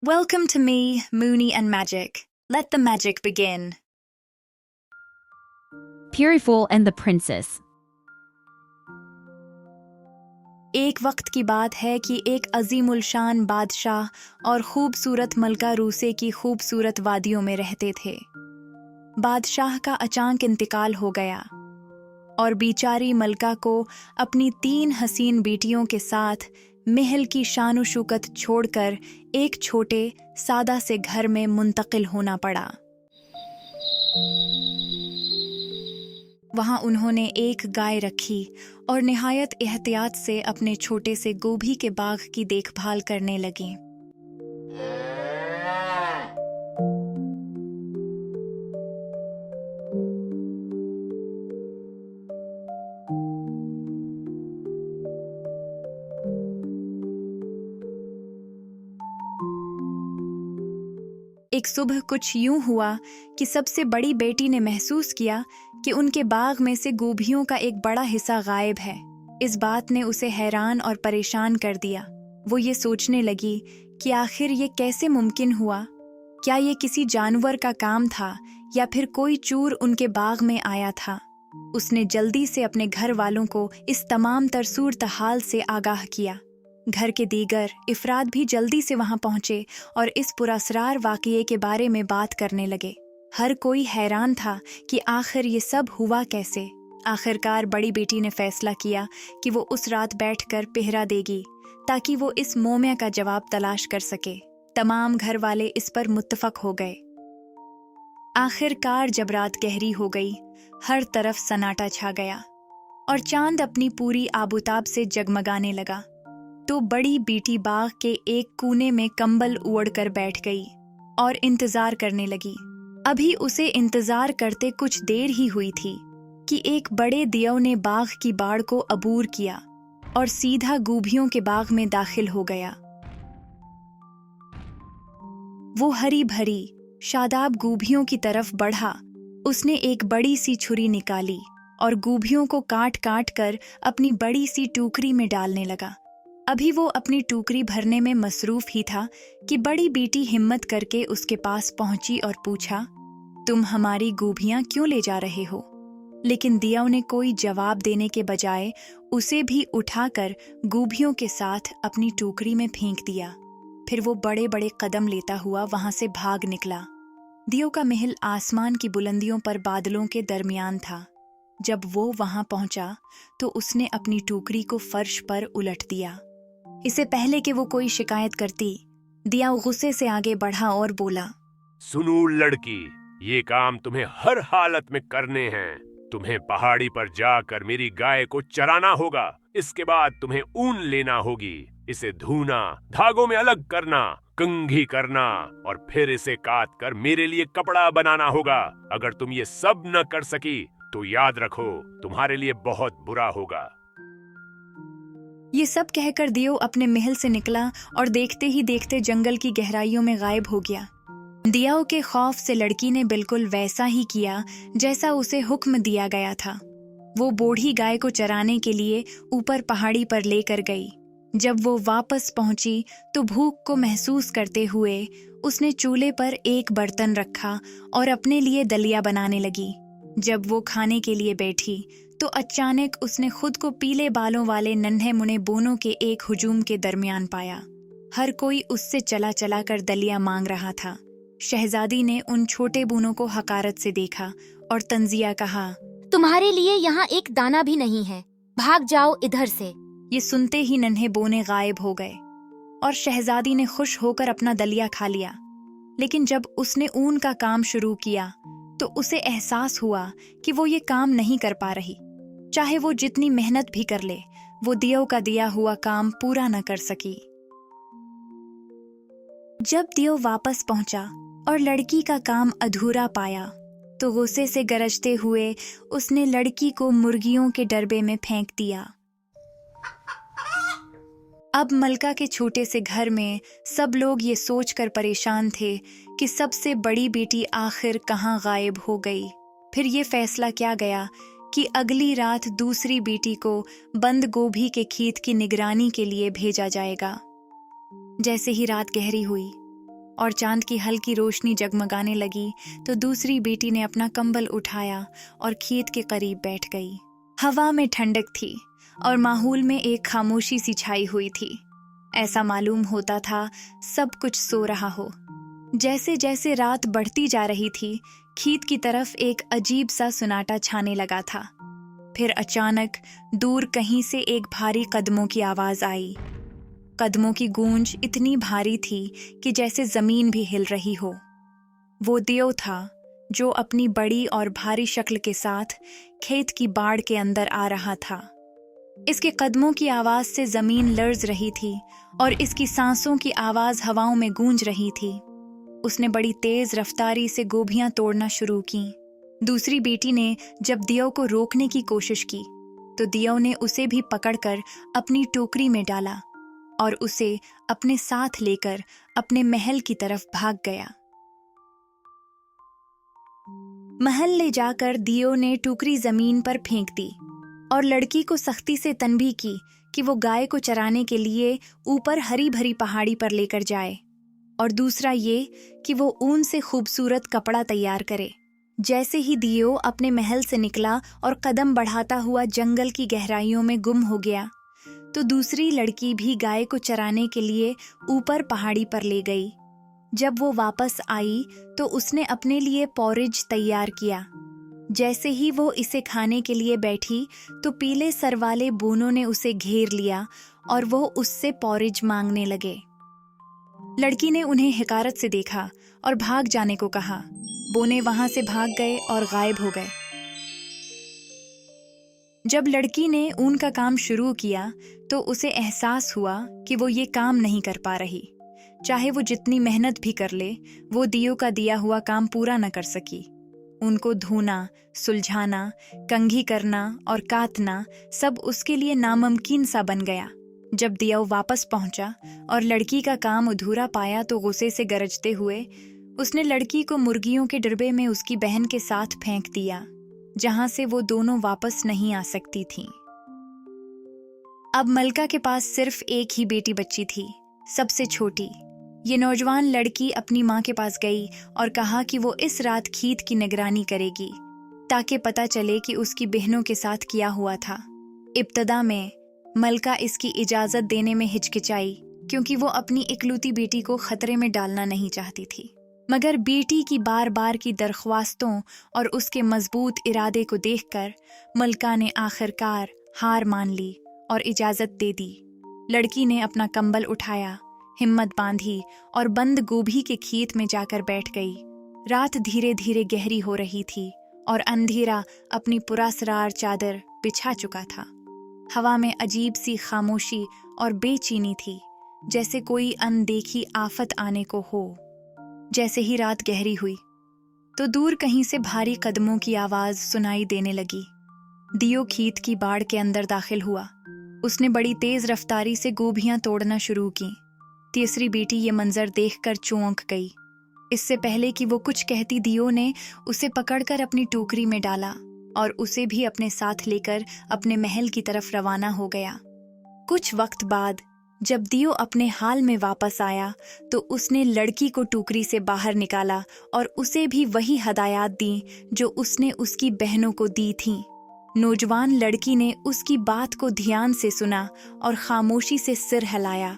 Welcome to me, Mooney and Magic. Let the magic begin. Puriful and the Princess. एक वक्त की बात है कि एक अजीमुल शान बादशाह और खूबसूरत मलका रूसे की खूबसूरत वादियों में रहते थे। बादशाह का अचानक इंतकाल हो गया और बेचारी मलका को अपनी 3 हसीन बेटियों के साथ महल की शान शौकत छोड़कर एक छोटे सादा से घर में मुंतकिल होना पड़ा। वहां उन्होंने एक गाय रखी और निहायत एहतियात से अपने छोटे से गोभी के बाग की देखभाल करने लगी। एक सुबह कुछ यूं हुआ कि सबसे बड़ी बेटी ने महसूस किया कि उनके बाग में से गोभियों का एक बड़ा हिस्सा गायब है। इस बात ने उसे हैरान और परेशान कर दिया। वो ये सोचने लगी कि आखिर ये कैसे मुमकिन हुआ। क्या ये किसी जानवर का काम था या फिर कोई चोर उनके बाग में आया था। उसने जल्दी से अपने घर वालों को इस तमाम तरसूरत हाल से आगाह किया। घर के दीगर इफराद भी जल्दी से वहां पहुंचे और इस पुरअसरार वाक़ये के बारे में बात करने लगे। हर कोई हैरान था कि आखिर ये सब हुआ कैसे। आखिरकार बड़ी बेटी ने फैसला किया कि वो उस रात बैठकर पहरा देगी ताकि वो इस मोमिया का जवाब तलाश कर सके। तमाम घर वाले इस पर मुत्तफक हो गए। आखिरकार जब रात गहरी हो गई, हर तरफ सन्नाटा छा गया और चांद अपनी पूरी आबूताब से जगमगाने लगा। तो बड़ी बेटी बाग के एक कोने में कंबल ओढ़कर बैठ गई और इंतजार करने लगी। अभी उसे इंतजार करते कुछ देर ही हुई थी कि एक बड़े दियो ने बाग की बाड़ को अबूर किया और सीधा गोभियों के बाग में दाखिल हो गया। वो हरी भरी शादाब गोभियों की तरफ बढ़ा। उसने एक बड़ी सी छुरी निकाली और गोभियों को काट काट कर अपनी बड़ी सी टोकरी में डालने लगा। अभी वो अपनी टोकरी भरने में मसरूफ ही था कि बड़ी बेटी हिम्मत करके उसके पास पहुंची और पूछा, तुम हमारी गोभियां क्यों ले जा रहे हो? लेकिन दिया ने कोई जवाब देने के बजाय उसे भी उठाकर गोभियों के साथ अपनी टोकरी में फेंक दिया। फिर वो बड़े बड़े कदम लेता हुआ वहां से भाग निकला। दियो का महल आसमान की बुलंदियों पर बादलों के दरमियान था। जब वो वहां पहुंचा तो उसने अपनी टोकरी को फर्श पर उलट दिया। इससे पहले कि वो कोई शिकायत करती, दिया गुस्से से आगे बढ़ा और बोला, सुनो लड़की, ये काम तुम्हें हर हालत में करने हैं। तुम्हें पहाड़ी पर जाकर मेरी गाय को चराना होगा। इसके बाद तुम्हें ऊन लेना होगी, इसे धोना, धागों में अलग करना, कंघी करना और फिर इसे काट कर मेरे लिए कपड़ा बनाना होगा। अगर तुम ये सब न कर सकी तो याद रखो, तुम्हारे लिए बहुत बुरा होगा। ये सब कहकर दियो अपने महल से निकला और देखते ही देखते जंगल की गहराइयों में गायब हो गया। दियाओं के खौफ से लड़की ने बिल्कुल वैसा ही किया जैसा उसे हुक्म दिया गया था। वो बूढ़ी गाय को चराने के लिए ऊपर पहाड़ी पर लेकर गई। जब वो वापस पहुंची तो भूख को महसूस करते हुए उसने चूल्हे पर एक बर्तन रखा और अपने लिए दलिया बनाने लगी। जब वो खाने के लिए बैठी तो अचानक उसने खुद को पीले बालों वाले नन्हे मुन्ने बोनों के एक हुजूम के दरमियान पाया। हर कोई उससे चला चला कर दलिया मांग रहा था। शहजादी ने उन छोटे बोनों को हकारत से देखा और तंजिया कहा, तुम्हारे लिए यहाँ एक दाना भी नहीं है, भाग जाओ इधर से। ये सुनते ही नन्हे बोने गायब हो गए और शहजादी ने खुश होकर अपना दलिया खा लिया। लेकिन जब उसने ऊन का काम शुरू किया तो उसे एहसास हुआ कि वो ये काम नहीं कर पा रही। चाहे वो जितनी मेहनत भी कर ले, वो दियो का दिया हुआ काम पूरा न कर सकी। जब दियो वापस पहुंचा और लड़की का काम अधूरा पाया तो गुस्से से गरजते हुए उसने लड़की को मुर्गियों के डरबे में फेंक दिया। अब मलका के छोटे से घर में सब लोग ये सोचकर परेशान थे कि सबसे बड़ी बेटी आखिर कहाँ गायब हो गई। फिर ये फैसला किया गया कि अगली रात दूसरी बेटी को बंद गोभी के खेत की निगरानी के लिए भेजा जाएगा। जैसे ही रात गहरी हुई, और चांद की हल्की रोशनी जगमगाने लगी तो दूसरी बेटी ने अपना कंबल उठाया और खेत के करीब बैठ गई। हवा में ठंडक थी और माहौल में एक खामोशी सी छाई हुई थी। ऐसा मालूम होता था सब कुछ सो रहा हो। जैसे जैसे रात बढ़ती जा रही थी, खेत की तरफ एक अजीब सा सुनाटा छाने लगा था। फिर अचानक दूर कहीं से एक भारी कदमों की आवाज आई। कदमों की गूंज इतनी भारी थी कि जैसे जमीन भी हिल रही हो। वो दियो था जो अपनी बड़ी और भारी शक्ल के साथ खेत की बाड़ के अंदर आ रहा था। इसके कदमों की आवाज से जमीन लर्ज रही थी और इसकी सांसों की आवाज हवाओं में गूंज रही थी। उसने बड़ी तेज रफ्तारी से गोभियां तोड़ना शुरू की। दूसरी बेटी ने जब दियो को रोकने की कोशिश की तो दियो ने उसे भी पकड़कर अपनी टोकरी में डाला और उसे अपने साथ लेकर अपने महल की तरफ भाग गया। महल ले जाकर दियो ने टोकरी जमीन पर फेंक दी और लड़की को सख्ती से तनबीह की कि वो गाय को चराने के लिए ऊपर हरी भरी पहाड़ी पर लेकर जाए, और दूसरा ये कि वो ऊन से खूबसूरत कपड़ा तैयार करे। जैसे ही दियो अपने महल से निकला और कदम बढ़ाता हुआ जंगल की गहराइयों में गुम हो गया, तो दूसरी लड़की भी गाय को चराने के लिए ऊपर पहाड़ी पर ले गई। जब वो वापस आई तो उसने अपने लिए पॉरेज तैयार किया। जैसे ही वो इसे खाने के लिए बैठी तो पीले सर वाले बोनों ने उसे घेर लिया और वो उससे पॉरेज मांगने लगे। लड़की ने उन्हें हिकारत से देखा और भाग जाने को कहा। बोने वहां से भाग गए और गायब हो गए। जब लड़की ने ऊन का काम शुरू किया तो उसे एहसास हुआ कि वो ये काम नहीं कर पा रही। चाहे वो जितनी मेहनत भी कर ले, वो दियो का दिया हुआ काम पूरा न कर सकी। उनको धोना, सुलझाना, कंघी करना और काटना सब उसके लिए नामुमकिन सा बन गया। जब दियो वापस पहुंचा और लड़की का काम अधूरा पाया तो गुस्से से गरजते हुए उसने लड़की को मुर्गियों के डिब्बे में उसकी बहन के साथ फेंक दिया, जहां से वो दोनों वापस नहीं आ सकती थीं। अब मलका के पास सिर्फ एक ही बेटी बच्ची थी, सबसे छोटी। ये नौजवान लड़की अपनी माँ के पास गई और कहा कि वो इस रात खेत की निगरानी करेगी ताकि पता चले कि उसकी बहनों के साथ किया हुआ था। इब्तदा में मलका इसकी इजाज़त देने में हिचकिचाई क्योंकि वो अपनी इकलौती बेटी को खतरे में डालना नहीं चाहती थी। मगर बेटी की बार बार की दरख्वास्तों और उसके मजबूत इरादे को देखकर मलका ने आखिरकार हार मान ली और इजाज़त दे दी। लड़की ने अपना कंबल उठाया, हिम्मत बांधी और बंद गोभी के खेत में जाकर बैठ गई। रात धीरे धीरे गहरी हो रही थी और अंधेरा अपनी पुरस्कार चादर बिछा चुका था। हवा में अजीब सी खामोशी और बेचैनी थी, जैसे कोई अनदेखी आफत आने को हो। जैसे ही रात गहरी हुई तो दूर कहीं से भारी कदमों की आवाज सुनाई देने लगी। दियो खेत की बाड़ के अंदर दाखिल हुआ। उसने बड़ी तेज रफ्तारी से गोभियां तोड़ना शुरू की। तीसरी बेटी ये मंजर देखकर चौंक गई। इससे पहले कि वो कुछ कहती, दियो ने उसे पकड़कर अपनी टोकरी में डाला और उसे भी अपने साथ लेकर अपने महल की तरफ रवाना हो गया। कुछ वक्त बाद जब दियो अपने हाल में वापस आया तो उसने लड़की को टोकरी से बाहर निकाला और उसे भी वही हदायत दी जो उसने उसकी बहनों को दी थीं। नौजवान लड़की ने उसकी बात को ध्यान से सुना और खामोशी से सिर हिलाया।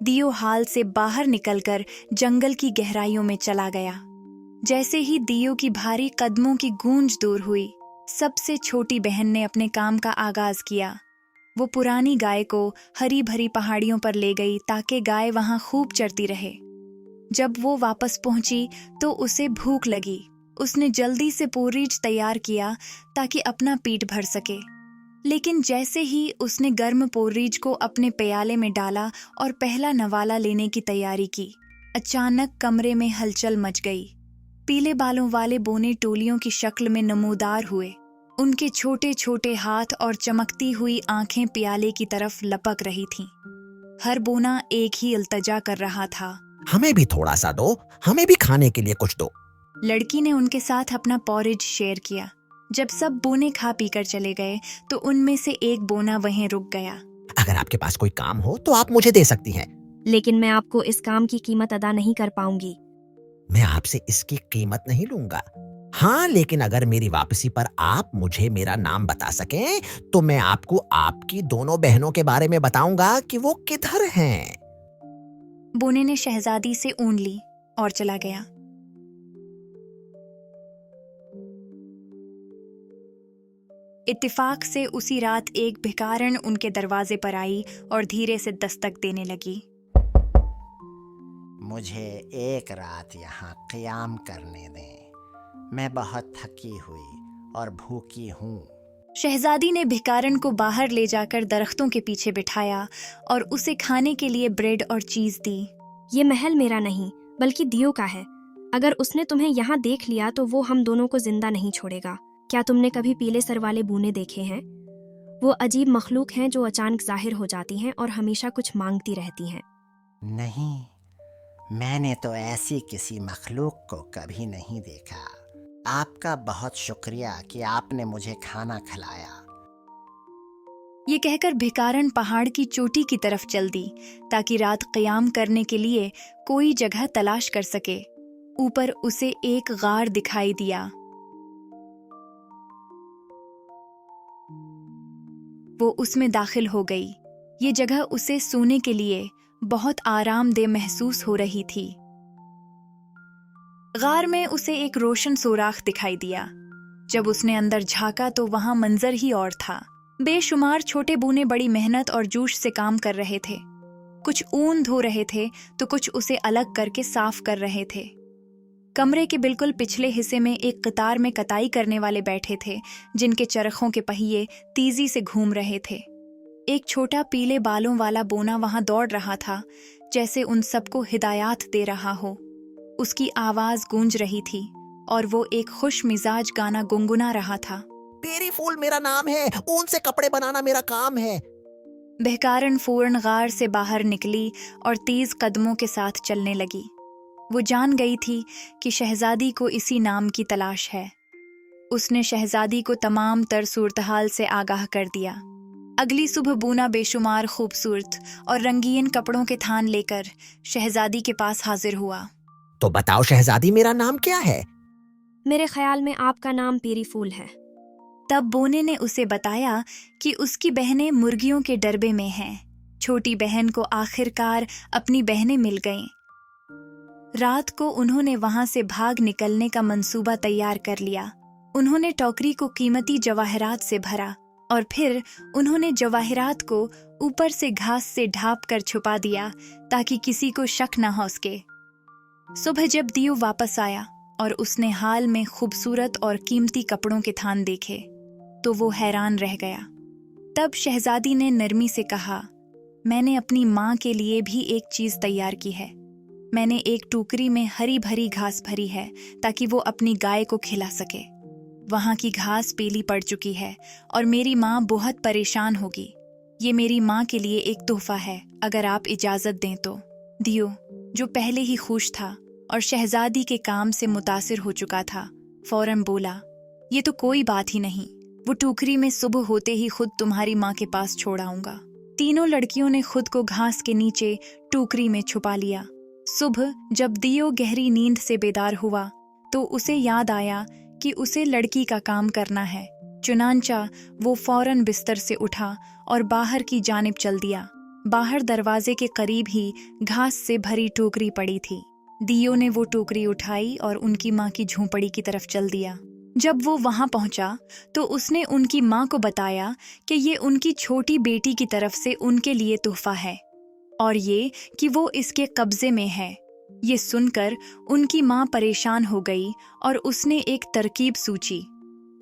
दियो हाल से बाहर निकलकर जंगल की गहराइयों में चला गया। जैसे ही दियो की भारी कदमों की गूंज दूर हुई, सबसे छोटी बहन ने अपने काम का आगाज किया। वो पुरानी गाय को हरी भरी पहाड़ियों पर ले गई ताकि गाय वहां खूब चरती रहे। जब वो वापस पहुंची तो उसे भूख लगी। उसने जल्दी से पोरीज तैयार किया ताकि अपना पेट भर सके। लेकिन जैसे ही उसने गर्म पोरीज को अपने प्याले में डाला और पहला नवाला लेने की तैयारी की, अचानक कमरे में हलचल मच गई। पीले बालों वाले बोने टोलियों की शक्ल में नमूदार हुए। उनके छोटे छोटे हाथ और चमकती हुई आंखें प्याले की तरफ लपक रही थीं। हर बोना एक ही इल्तजा कर रहा था, हमें भी थोड़ा सा दो, हमें भी खाने के लिए कुछ दो। लड़की ने उनके साथ अपना पॉरेज शेयर किया। जब सब बोने खा पीकर चले गए तो उनमें से एक बोना वहीं रुक गया। अगर आपके पास कोई काम हो तो आप मुझे दे सकती हैं। लेकिन मैं आपको इस काम की कीमत अदा नहीं कर पाऊंगी। मैं आपसे इसकी कीमत नहीं लूंगा। हाँ, लेकिन अगर मेरी वापसी पर आप मुझे मेरा नाम बता सकें, तो मैं आपको आपकी दोनों बहनों के बारे में बताऊंगा कि वो किधर हैं। बोने ने शहजादी से ऊन ली और चला गया। इत्तेफाक से उसी रात एक भिखारन उनके दरवाजे पर आई और धीरे से दस्तक देने लगी। मुझे एक रात यहाँ क़याम करने दें। मैं बहुत थकी हुई और भूखी हूँ। शहजादी ने भिखारन को बाहर ले जाकर दरख्तों के पीछे बिठाया और उसे खाने के लिए ब्रेड और चीज दी। ये महल मेरा नहीं बल्कि दियो का है। अगर उसने तुम्हें यहाँ देख लिया तो वो हम दोनों को जिंदा नहीं छोड़ेगा। क्या तुमने कभी पीले सर वाले बूने देखे हैं? वो अजीब मखलूक हैं जो अचानक जाहिर हो जाती हैं और हमेशा कुछ मांगती रहती हैं। नहीं, मैंने तो ऐसी किसी मखलूक को कभी नहीं देखा। आपका बहुत शुक्रिया कि आपने मुझे खाना खिलाया। ये कहकर भिखारन पहाड़ की चोटी की तरफ चल दी ताकि रात क़याम करने के लिए कोई जगह तलाश कर सके। ऊपर उसे एक गार दिखाई दिया। वो उसमें दाखिल हो गई। ये जगह उसे सोने के लिए बहुत आरामदेह महसूस हो रही थी। गार में उसे एक रोशन सुराख दिखाई दिया। जब उसने अंदर झांका तो वहां मंजर ही और था। बेशुमार छोटे बूने बड़ी मेहनत और जोश से काम कर रहे थे। कुछ ऊन धो रहे थे तो कुछ उसे अलग करके साफ कर रहे थे। कमरे के बिल्कुल पिछले हिस्से में एक कतार में कताई करने वाले बैठे थे, जिनके चरखों के पहिए तेजी से घूम रहे थे। एक छोटा पीले बालों वाला बोना वहां दौड़ रहा था, जैसे उन सबको हिदायत दे रहा हो। उसकी आवाज गूंज रही थी और वो एक खुश मिजाज गाना गुनगुना रहा था। पेरी फूल मेरा नाम है, ऊन से कपड़े बनाना मेरा काम है। भिखारन फौरन गार से बाहर निकली और तेज कदमों के साथ चलने लगी। वो जान गई थी कि शहजादी को इसी नाम की तलाश है। उसने शहजादी को तमाम तर सूरतहाल से आगाह कर दिया। अगली सुबह बूना बेशुमार खूबसूरत और रंगीन कपड़ों के थान लेकर शहजादी के पास हाजिर हुआ। तो बताओ शहजादी, मेरा नाम क्या है? मेरे ख्याल में आपका नाम पेरी फूल है। तब बोने ने उसे बताया कि उसकी बहनें मुर्गियों के डरबे में हैं। छोटी बहन को आखिरकार अपनी बहनें मिल गईं। रात को उन्होंने वहां से भाग निकलने का मंसूबा तैयार कर लिया। उन्होंने टोकरी को कीमती जवाहरात से भरा और फिर उन्होंने जवाहरात को ऊपर से घास से ढांप कर छुपा दिया ताकि किसी को शक न हो सके। सुबह जब दियो वापस आया और उसने हाल में खूबसूरत और कीमती कपड़ों के थान देखे तो वो हैरान रह गया। तब शहजादी ने नरमी से कहा, मैंने अपनी माँ के लिए भी एक चीज तैयार की है। मैंने एक टोकरी में हरी भरी घास भरी है ताकि वो अपनी गाय को खिला सके। वहां की घास पीली पड़ चुकी है और मेरी माँ बहुत परेशान होगी। ये मेरी माँ के लिए एक तोहफा है, अगर आप इजाजत दें तो। दियो, जो पहले ही खुश था और शहजादी के काम से मुतासिर हो चुका था, फौरन बोला, ये तो कोई बात ही नहीं। वो टोकरी में सुबह होते ही खुद तुम्हारी माँ के पास छोड़ आऊंगा। तीनों लड़कियों ने खुद को घास के नीचे टोकरी में छुपा लिया। सुबह जब दियो गहरी नींद से बेदार हुआ तो उसे याद आया कि उसे लड़की का काम करना है। चुनांचा वो फौरन बिस्तर से उठा और बाहर की जानिब चल दिया। बाहर दरवाजे के करीब ही घास से भरी टोकरी पड़ी थी। दियो ने वो टोकरी उठाई और उनकी माँ की झोंपड़ी की तरफ चल दिया। जब वो वहां पहुंचा तो उसने उनकी माँ को बताया कि ये उनकी छोटी बेटी की तरफ से उनके लिए तोहफा है और ये कि वो इसके कब्जे में है। ये सुनकर उनकी माँ परेशान हो गई और उसने एक तरकीब सूझी।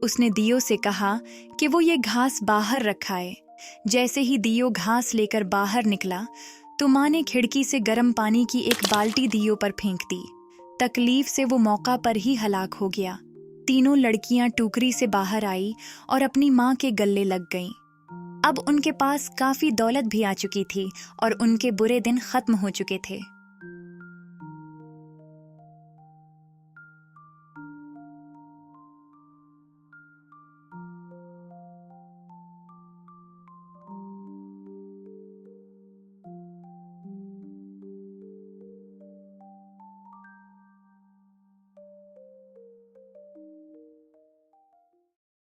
उसने दियो से कहा कि वो ये घास बाहर रखाए। जैसे ही दियो घास लेकर बाहर निकला तो माँ ने खिड़की से गर्म पानी की एक बाल्टी दियो पर फेंक दी। तकलीफ से वो मौका पर ही हलाक हो गया। तीनों लड़कियां टोकरी से बाहर आई और अपनी माँ के गले लग गईं। अब उनके पास काफी दौलत भी आ चुकी थी और उनके बुरे दिन खत्म हो चुके थे।